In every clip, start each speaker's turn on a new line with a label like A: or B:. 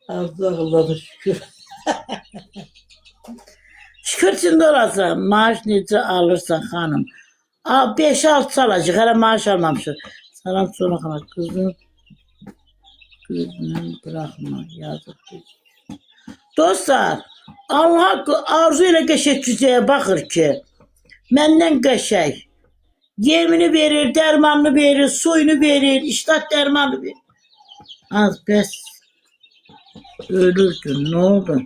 A: Allah'a şükür. Şükür içinde olasın. Maaş necə alırsan hanım. 5-6 alacaq. Hələ maaş almamışıq. Salam sonra xana. Kızını bırakma. Yazık. Dostlar, Allah arzu ilə qəşək cüzəyə baxır ki, məndən qəşək. Yemini verir, dərmanını verir, suyunu verir, iştat dərmanını verir. Az bəs ölürdün, nə oldu?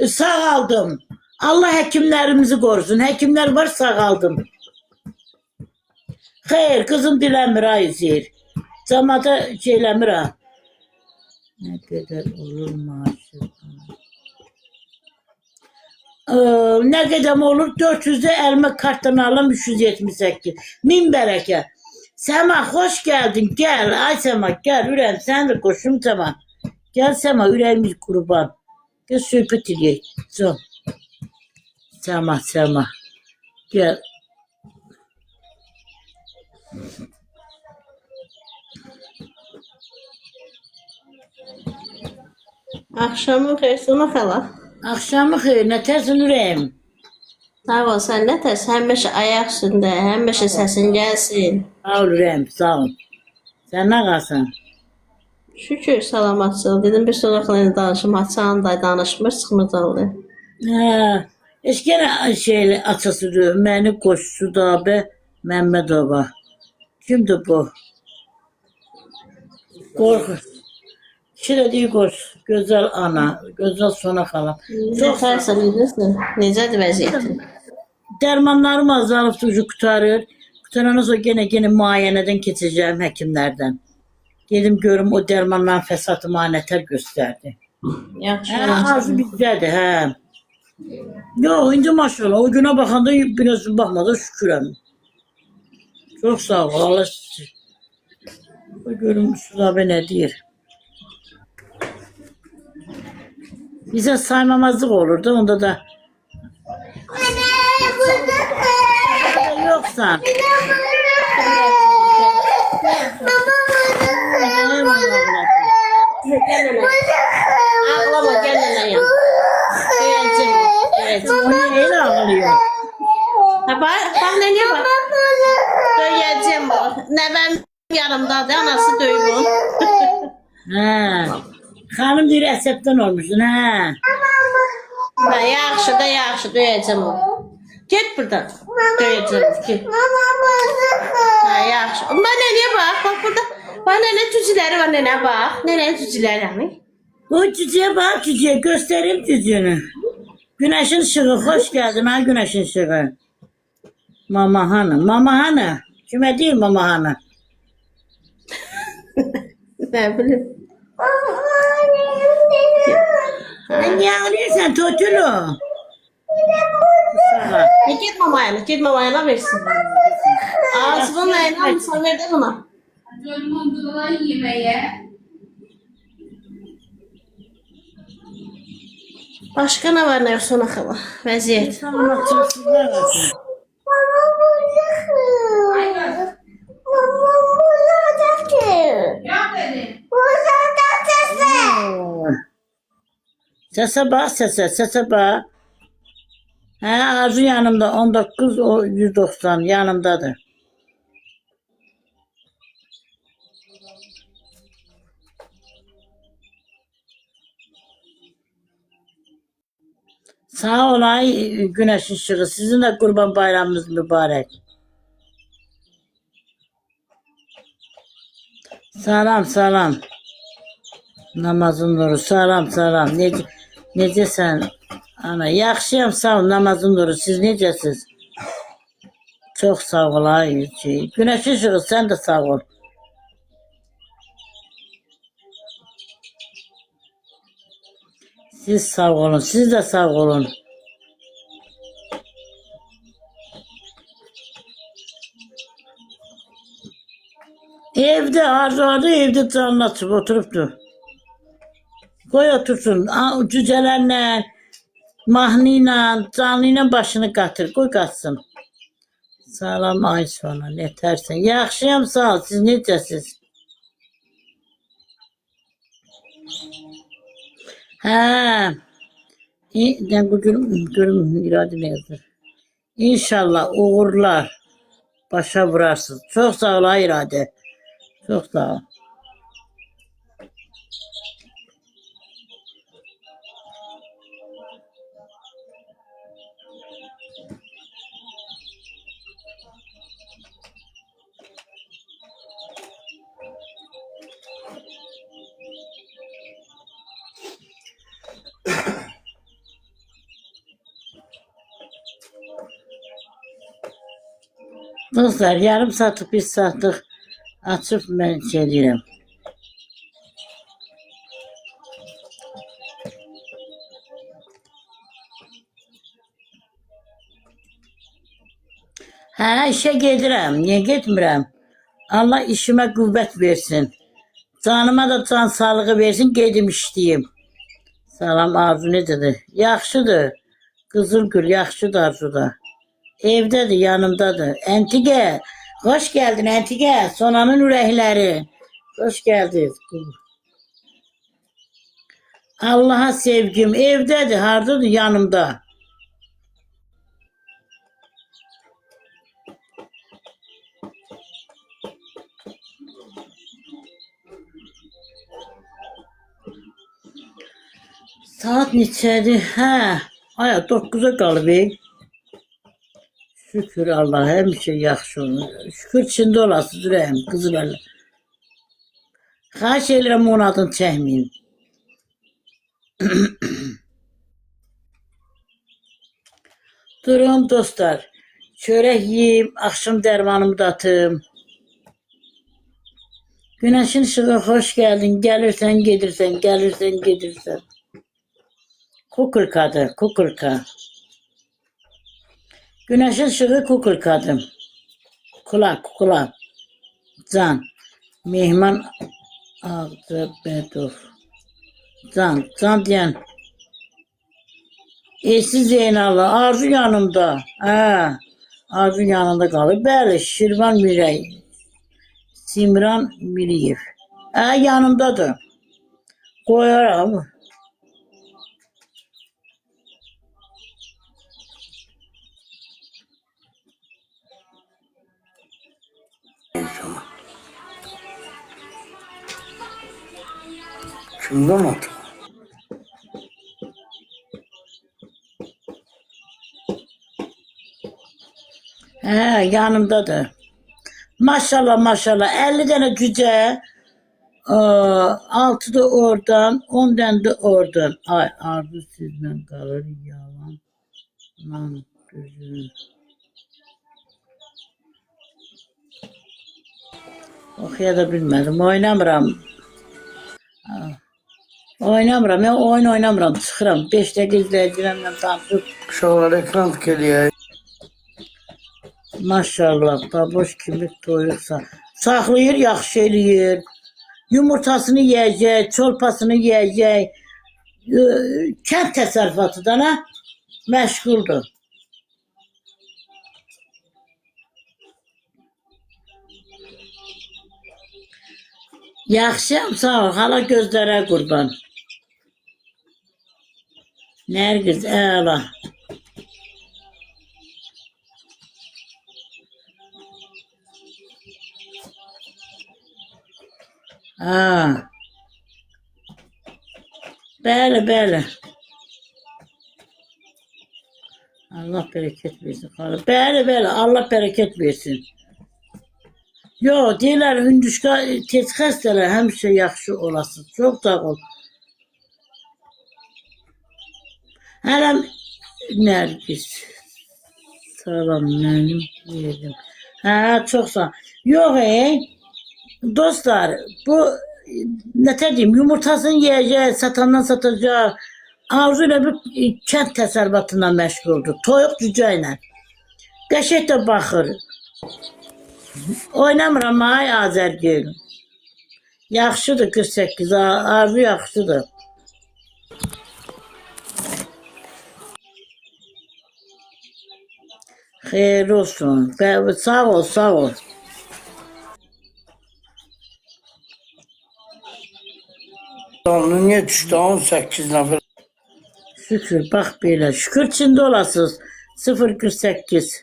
A: Sağaldım. Allah həkimlərimizi qorusun. Həkimlər var, sağaldım. Xeyr, qızım diləmir, ayızır. Camada şeyləmir ha. Nə qədər olur maaşı? Ne kadar olur? 400'de elma karttan alım 378. Min bereket. Sema hoş geldin. Gel. Ay Sema gel. Ürem sen de koşum Sema. Gel Sema yüreğimiz kurban. Gel sohbet edelim. Son. Sema. Gel.
B: Akşamın xeyir, Sona xala.
A: Akşamı xeyir. Ne tersin ürəyim?
B: Sağ ol, sən nə tərs? Həmişə ayaq üstündə, həmişə səsin gəlsin.
A: Sağ ol ürəyim, sağ ol. Sen ne qalsan?
B: Şükür, salamatçıl. Dedim bir Sona xala ilə danışım, açan da danışmır, çıxmırdalı.
A: Heç gene şeyle atasıdır. Məni qoşsu da be Məmmədova. Kimdir bu? Qorxu. Şöyle deyir qoş. Gözəl ana. Gözəl Sona xalam.
B: Çox xərsə bilirsin. Necədir vəziyyətin?
A: Dərmanlarım azalıb ucu qutarır. Qutarandan sonra gene müayənədən keçəcəyim həkimlərdən. Dedim görüm o dərmanların fəsadı manətər göstərdi.
B: Yaxşı.
A: Az bizdədir, hə. Yox, indi maşallah. O günə baxanda biraz baxmadan şükürəm. Çox sağ ol. Allah sizi. Görüm Suzabe ne deyir. Bize saymamazlık olurdu. Onda da yoksa
B: Ağlama, gel nənə yan. Döyəcəm.
A: o neyle ağlıyor?
B: Bax, nənəyə bax. Döyəcəm bax. Nəvəm yanımdadır, anası döyür.
A: He. Hanım bir əsəbdən olmuşsun, he.
B: Yaxşı, döyəcəm o. Get buradan. Döyəcəm, get. Yaxşı. Bax, nənəyə bax, bax burada. Bax, nənə cücüləri var, nənə bax. Nənənin cücüləri hani.
A: O cücüye bak cücüye, göstereyim cücüğünü. Güneşin ışığı, hoş geldin ha güneşin ışığı. Mama hanı. Kime değil mama hanı?
B: Ne bileyim.
A: Sen niye ağlıyorsun Totulu?
B: Git mamayana versin. Ağzının ayına almışsan ver de buna.
C: Dönmündürler yemeğe.
B: Başka ne var ne yok Sona xala? Vəziyyət.
A: Sanatçısızlar olsun.
C: Aynen. Yok dedim.
A: Sese bak sese bak. He Arzu yanımda 19 o 190 yanımdadır. Sağ ol ay güneş ışığı. Sizin de kurban bayramınız mübarek. Salam. Namazın nuru. Salam. Necəsən? Ana, yaxşıyam, sağ ol. Namazın nuru. Siz necəsiz? Çox sağ ol ay. Güneş ışığı sen de sağ ol. Siz sağ olun. Siz de sağ olun. Evde arzuadı evde canını açıp oturuptu. Koy otursun. Cücelerle, mahnıyla, canlıyla başını katır. Koy katsın. Salam ay sonra ne tersen. Yaxşıyam sağ ol. Siz necəsiz? Hə, görüm iradə nə yazır. İnşallah uğurlar başa vurarsınız. Çox sağ ol ay iradə. Çox sağ ol. Dostlar yarım saatlik bir saatlik açıp ben şey deyirəm. Hə, işe gedirəm. Niye getmirəm? Allah işime qüvvət versin. Canıma da can sağlığı versin, gedim işləyim. Salam Arzu necədir? Yaxşıdır. Qızılgül yaxşıdır Arzu da. Evdədir, yanımdadır. Əntiqə, hoş geldin Əntiqə. Sonanın ürəkləri. Hoş geldin. Allah'a sevgim evdədir, hardadır? Yanımda. Saat neçədir? Hə, aya 9'a qalıb. Şükür Allah, həmişə yaxşı olur. Şükür içində olasınız ürəyim, qızıl ələ. Xahiş edirəm onun adını çəkməyin. Durun dostlar, çörək yiyeyim, akşam dərmanımı da atım. Güneşin ışığı hoş geldin, gelirsen gedirsen, gelirsen gedirsen. Kukulkadır, kukulka. Güneşin ışığı kukulkadır. Kulak, kulak. Can. Mehman Ağzabedov. Can, can diyen. Eşsiz Zeynal'ı, Arzu yanımda. Ha, Arzu yanında kalır. Bəli, Şirvan Mirey. Simran Miriyev. Ha, yanımdadır. Koyarım.
D: Kimden atı?
A: He, yanımdadır. Maşallah maşallah 50 tane cüce, 6 da oradan, 10 tane de oradan. Ay Arzu sizden kalır yalan. Lan gözüm. Okuya da bilmedim, oynamıram. Oynamıram, ya oyun oynamıram, çıxıram. 5 dəqiqə izləyicilərimlə danışıb.
D: Uşaqlar ekran tikəliyə.
A: Maşallah, baboş kimi toyuqsa. Saxlayır, yaxşı eləyir. Yumurtasını yiyəcək, çolpasını yiyəcək. Kənd təsərrüfatıdan məşğuldur. Yaxşıyam, sağ ol, hala gözlərə qurban. Nərgiz, əla. Ha. Bəli, bəli. Allah bereket versin. Bəli, bəli, Allah bereket versin. Yo, deyirlər, hündüşka tez xəstələr həmişə yaxşı olasın. Çox sağ ol. Hələm Nərgiz. Salam, mənim yerim. Hə, çox sağ ol. Yox, dostlar, bu ne diyeyim, yumurtasını yiyecek, satandan satacak. Arzu ile bir kənd təsərrüfatından məşğuldur. Toyuq cücə ilə. Qəşəng də baxır. Oynamıram ay Azərgül. Yaxşıdır 48, Arzu yaxşıdır. Xeyirli olsun. Sağ ol, sağ ol.
D: Canlı niye düştü? 18 nefer.
A: Şükür, bak belə. Şükür içində olasınız. 048.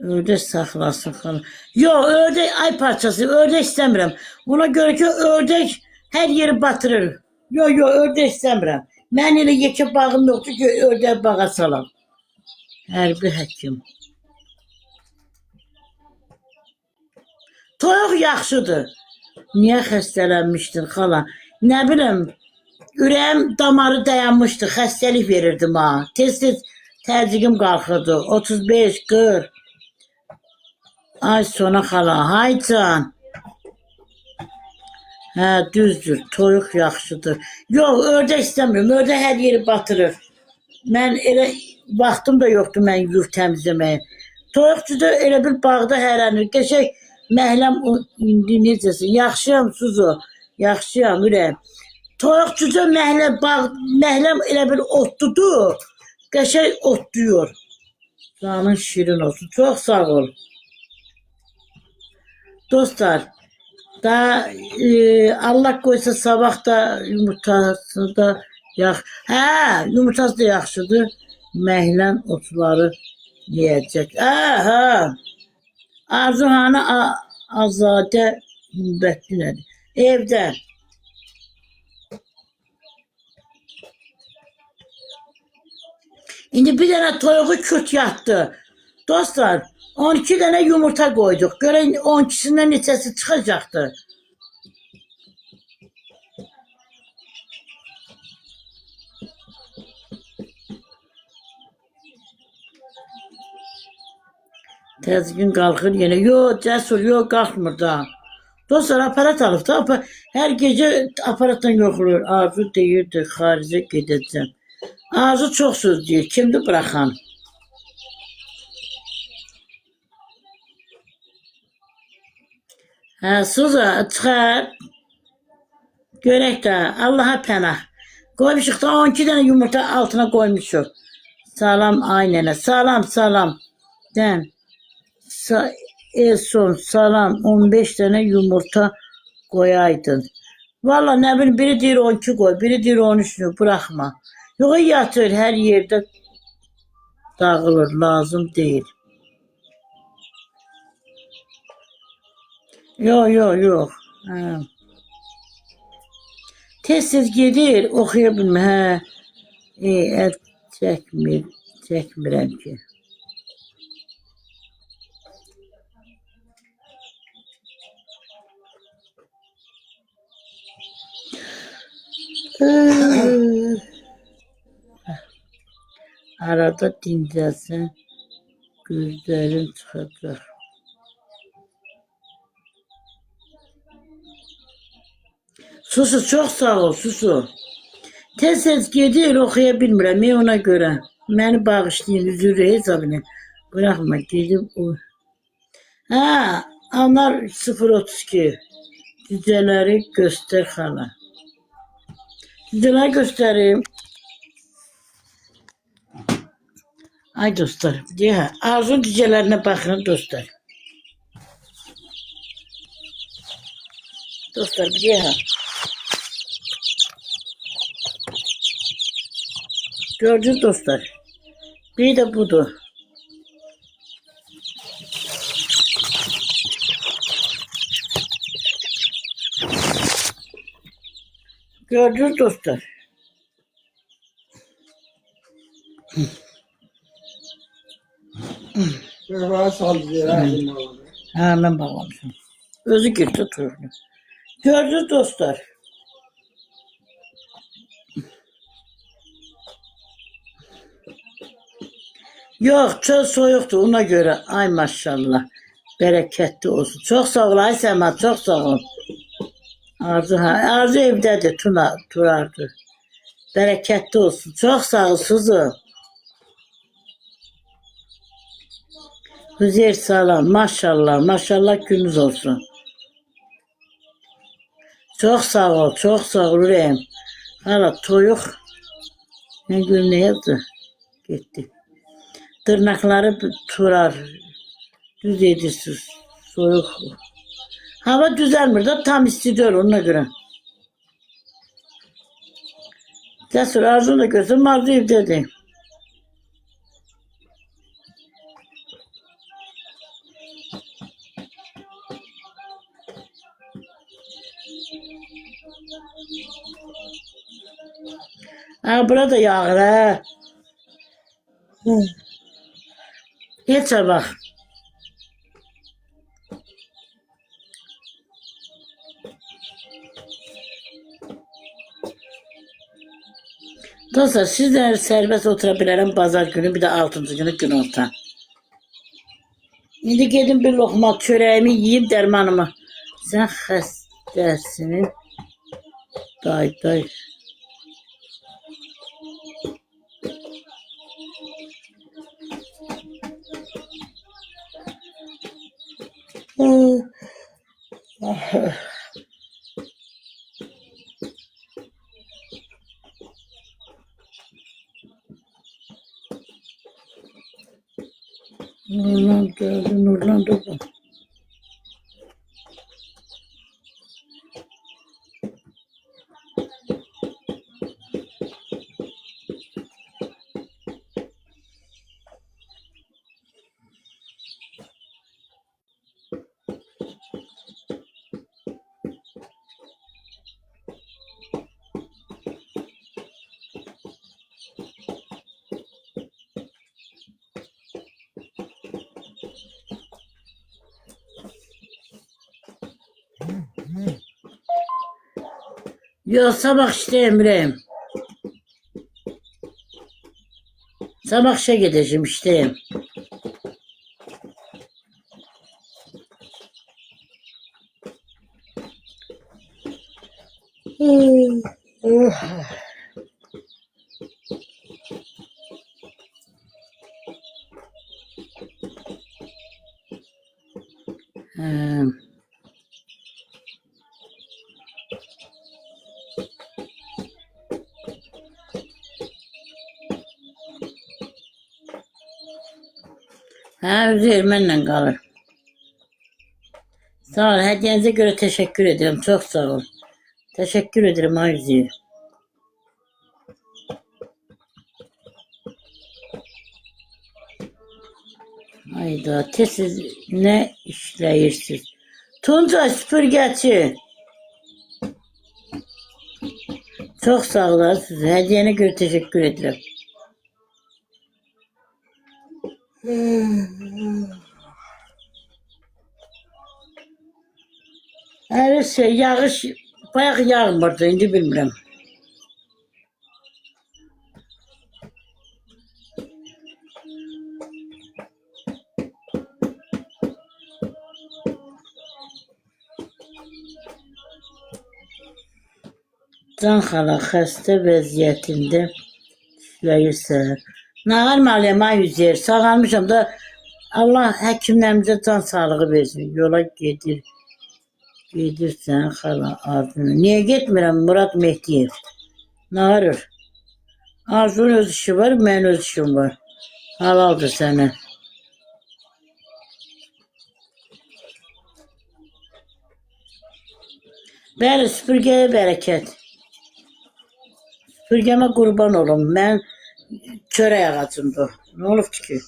A: Ördək saxlasın xanım. Yox, ördək ay parçası. Ördək istəmirəm. Ona görə ki, ördək hər yeri batırır. Yox, ördək istəmirəm. Mən elə yekə bağım yoxdur ki, ördək bağa salam. Hərbi həkim. Toyuq yaxşıdır. Niyə xəstələnmişdin xala? Nə bilim, ürəyim damarı dayanmışdı, xəstəlik verirdim ha. Tez-tez təzyiqim qalxırdı. 35, 40. Ay sona xala, hay can. Hə, düzdür, toyuq yaxşıdır. Yox, ördək istəmirəm, ördək hər yeri batırır. Mən elə vaxtım da yoxdur mən yuv təmizləməyə. Toyuqçuda elə bir bağda hərənir. Qəşək məhləm indi necəsin? Yaxşıyam Suzu, yaxşıyam ürəyim. Toyuqçuda məhləm elə bir otludur. Qəşək otluyur. Canın şirin olsun. Çox sağ ol. Dostlar, da Allah qoysa sabah da yumurtası da yumurtası da yaxşıdır. Məhlən otları yeyəcək. Arzu Hanı Azadə Hümbətli nədir? Evdə. İndi bir dənə toyuğu kürt yatdı. Dostlar, 12 dənə yumurta qoyduq. Görən 12-sindən neçəsi çıxacaqdı. Təzgin qalxır yenə. Yox, cəsur, yox, qalxmır da. Dostlar, aparat alıb da. Hər gecə aparatdan yoxlayır. Arzu deyirdi, xaricə gedəcəm. Arzu çox söz deyir. Kimdir bıraxan? Suza, çıxar. Görək də, Allaha pənah. Qoymuşuq da 12 dənə yumurta altına qoymuşuq. Salam, ay nənə. Salam, salam. Dən. Son salam 15 dənə yumurta qoyaydın. Valla nə bilim biri deyir 12 qoy, biri deyir 13 bıraxma. Yox yatır hər yerdə dağılır, lazım deyil. Yox. Tez-tez gedir, oxuya bilmir. Əl çəkmirəm ki. Arada dincəlsən, gözlərin çıxacaq. Susu, çox sağ ol, Susu. Tez-tez gedir, oxuya bilmirəm, ona görə. Məni bağışlayın, üzürü hesabını. Bıraxma, gedib o. Anar 032. Cücələri göstər xala. Cücələri göstərim. Ay dostlar, Arzun cücələrinə baxın dostlar. Dostlar, gördünüz dostlar. Bir de budur. Gördünüz dostlar. Ben bağlamışım. Özü girdi turnu. Gördünüz dostlar. Yok, çok soyuqdur ona göre. Ay maşallah. Bereketli olsun. Çok sağ ol Ay Səma, çok sağ ol. Arzu evdədir, Turardır. Bereketli olsun. Çok sağ ol Suzu. Hüzeyir salam. Maşallah. Maşallah gününüz olsun. Çok sağ ol. Çok sağ ol ürəyim. Hala toyuq. Ne gün ne yaptı? Gitti. Tırnakları turar. Düz edirsiniz. Soyuq. Hava düzelmir de tam istiyor ona göre. Cəsur Arzunu da görsün, Arzu evdədir. Ha, bura da yağır ha. Heç bax. Dostlar, sizler sərbəst otura bilərəm bazar günü, bir də 6-cı günü günorta. İndi gedim bir lokma çörəyimi yiyib dərmanımı. Sən xəstəsini day. Nurlan durdu. Yok, sabah işleyeyim. Sabah işe gideceğim, işleyeyim. Üzeyir mənlə qalır. Sağ ol, hediyenize göre teşekkür ederim. Çok sağ ol. Teşekkür ederim Üzeyir. Hayda, siz ne işleyirsiniz? Tuncay süpürgeci. Çok sağ olasınız. Hediyene göre teşekkür ederim. Her şey yağış bayağı yağmurdu, indi bilmirəm. Can xala xəstə vəziyyətində işləyirsə. Nağarmalıyam ay Üzeyir, sağalmışam da Allah həkimlərimizə can sağlığı versin. Yola gedirsən xala Arzunu. Niyə getmirəm Murad Mehdiyev? Nağarır. Arzunun öz işi var, mənim öz işim var. Halaldır sənə. Bəli, süpürgəyə bərəkət. Süpürgəmə qurban olum. Mən çörək ağacımdır. Ne olubdu ki?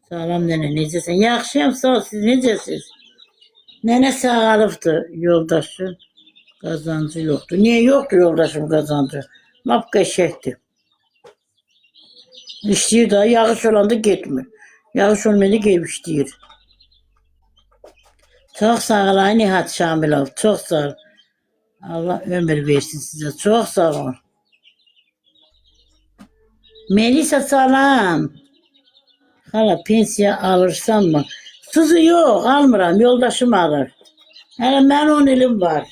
A: Sağlam nene, necəsən? Yaxşıyam, sağ ol, siz necəsiz? Nene sağalıbdı yoldaşın. Qazancı yoxdur. Niyə yoxdur yoldaşım qazancı? Lap qəşəkdir. İşləyir da, yağış olanda getmir. Yağış olmayanda gelib işləyir. Çok sağ ol ay Nihat Şamilov. Çok sağ ol. Allah ömür versin size. Çok sağ ol. Melisa salam. Hala pensiya alırsan mı? Suzu yok, almıram. Yoldaşım alır. Hele ben 10 ilim var.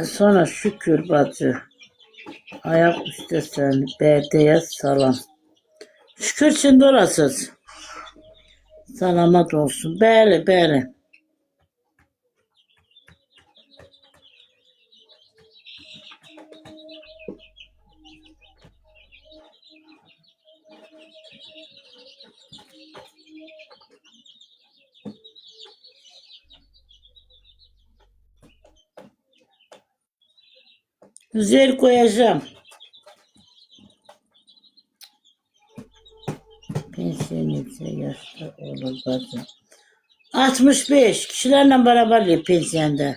A: Sonra şükür bacı. Ayak üstə sən, bərdəyə salam. Şükür içində olasınız. Salamat olsun. Bəli, bəli. Zel koyacağım. Pensiya neçə yaşda olur bacım? 65. Kişilerle beraber pensiyanda.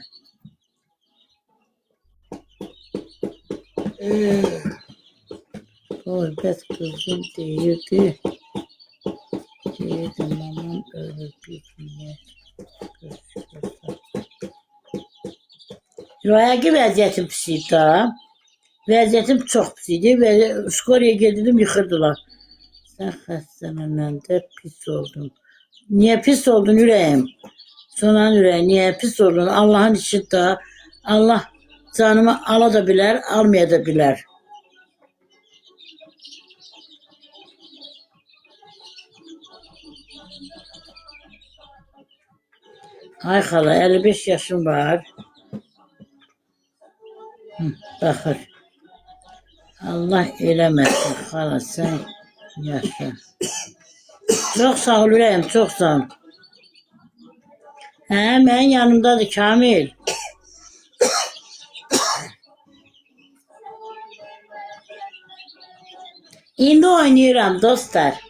A: Gurbet kızım değildi. Değildi mamam ölür bir niye. Rüyaki vəziyyətim pis idi da. Vəziyyətim çox pis idi və skoriya gedirdim yıxırdılar. Sən xəstəmə mən də pis oldum. Niyə pis oldun ürəyim? Sonanın ürəyi niyə pis oldun? Allahın işi da Allah canımı ala da bilər, almaya da bilər. Ay xala 55 yaşım var. Baxır. Allah eləməsin xala sən yaşa. Çox sağ ol ürəyim, çox sağ ol. Hə, mənim yanımdadır Kamil. İndi oynayıram dostlar.